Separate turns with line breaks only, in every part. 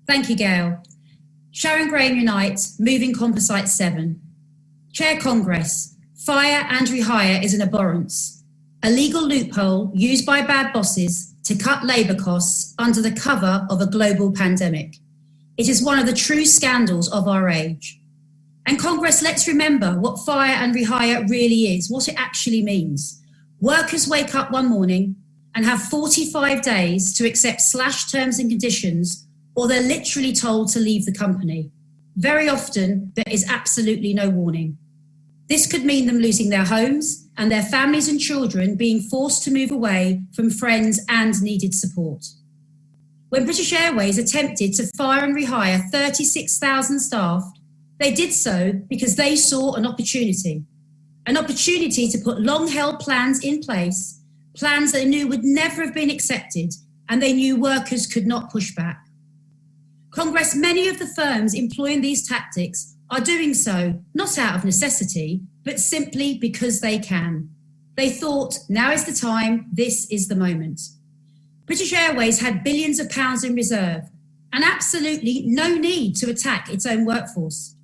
Thank you, Gail. Sharon Graham Unites, Moving Composite 7. Chair Congress, fire and rehire is an abhorrence, a legal loophole used by bad bosses to cut labour costs under the cover of a global pandemic. It is one of the true scandals of our age. And Congress, let's remember what fire and rehire really is, what it actually means. Workers wake up one morning and have 45 days to accept slashed terms and conditions, or they're literally told to leave the company. Very often, there is absolutely no warning. This could mean them losing their homes and their families and children being forced to move away from friends and needed support. When British Airways attempted to fire and rehire 36,000 staff, they did so because they saw an opportunity to put long-held plans in place, plans they knew would never have been accepted, and they knew workers could not push back. Congress, many of the firms employing these tactics are doing so not out of necessity, but simply because they can. They thought, now is the time, this is the moment. British Airways had billions of pounds in reserve and absolutely no need to attack its own workforce.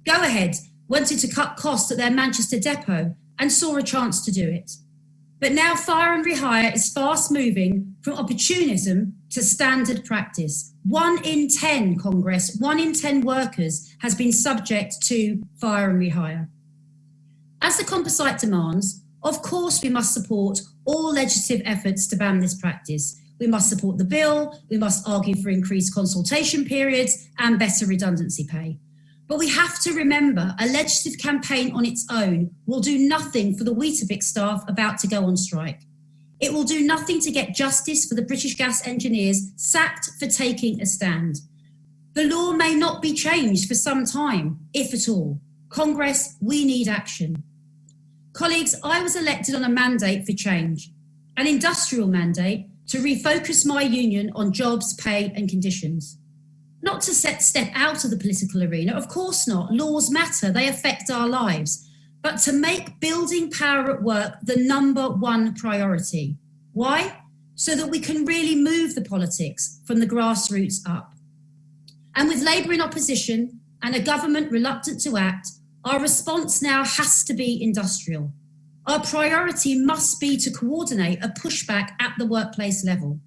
Go Ahead wanted to cut costs at their Manchester depot and saw a chance to do it. But now fire and rehire is fast moving from opportunism to standard practice. 1 in 10, Congress, 1 in 10 workers has been subject to fire and rehire. As the composite demands, of course we must support all legislative efforts to ban this practice. We must support the bill, we must argue for increased consultation periods and better redundancy pay. But we have to remember a legislative campaign on its own will do nothing for the Weetabix staff about to go on strike. It will do nothing to get justice for the British gas engineers sacked for taking a stand. The law may not be changed for some time, if at all. Congress, we need action. Colleagues, I was elected on a mandate for change, an industrial mandate to refocus my union on jobs, pay and conditions. Not to step out of the political arena, of course not. Laws matter, they affect our lives. But to make building power at work the number one priority. Why? So that we can really move the politics from the grassroots up. And with Labour in opposition and a government reluctant to act, our response now has to be industrial. Our priority must be to coordinate a pushback at the workplace level.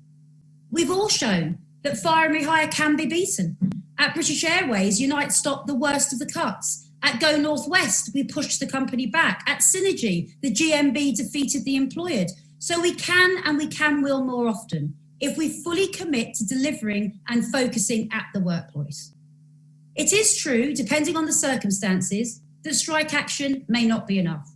We've all shown that fire and rehire can be beaten. At British Airways, Unite stopped the worst of the cuts. At Go Northwest, we pushed the company back. At Synergy, the GMB defeated the employed. So we can and we can will more often if we fully commit to delivering and focusing at the workplace. It is true, depending on the circumstances, that strike action may not be enough.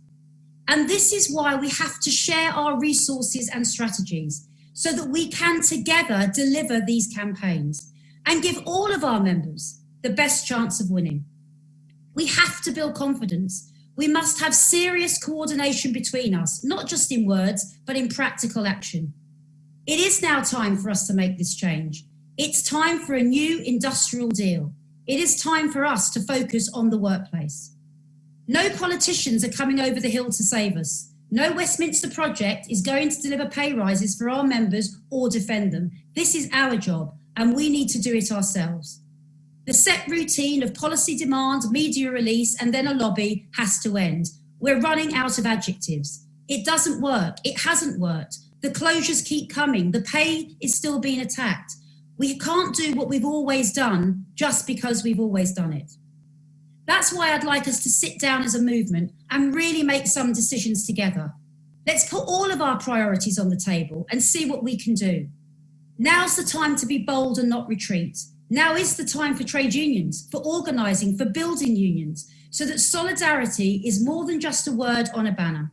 And this is why we have to share our resources and strategies so that we can together deliver these campaigns and give all of our members the best chance of winning. We have to build confidence. We must have serious coordination between us, not just in words, but in practical action. It is now time for us to make this change. It's time for a new industrial deal. It is time for us to focus on the workplace. No politicians are coming over the hill to save us. No Westminster project is going to deliver pay rises for our members or defend them. This is our job, and we need to do it ourselves. The set routine of policy demand, media release, and then a lobby has to end. We're running out of adjectives. It doesn't work. It hasn't worked. The closures keep coming. The pay is still being attacked. We can't do what we've always done just because we've always done it. That's why I'd like us to sit down as a movement and really make some decisions together. Let's put all of our priorities on the table and see what we can do. Now's the time to be bold and not retreat. Now is the time for trade unions, for organising, for building unions, so that solidarity is more than just a word on a banner.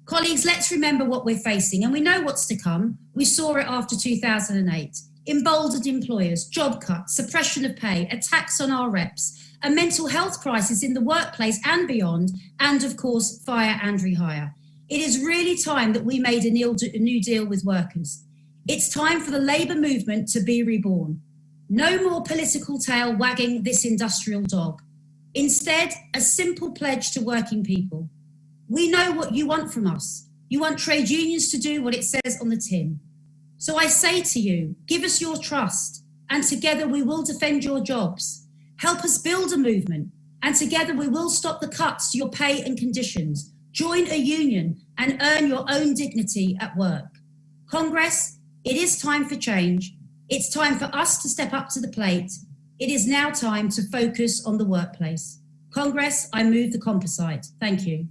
Colleagues, let's remember what we're facing, and we know what's to come. We saw it after 2008. Emboldened employers, job cuts, suppression of pay, attacks on our reps, a mental health crisis in the workplace and beyond, and of course, fire and rehire. It is really time that we made a new deal with workers. It's time for the Labour movement to be reborn. No more political tail wagging this industrial dog. Instead, a simple pledge to working people. We know what you want from us. You want trade unions to do what it says on the tin. So I say to you, give us your trust. and together we will defend your jobs. Help us build a movement, and together we will stop the cuts to your pay and conditions. Join a union and earn your own dignity at work. Congress, it is time for change. It's time for us to step up to the plate. It is now time to focus on the workplace. Congress, I move the composite. Thank you.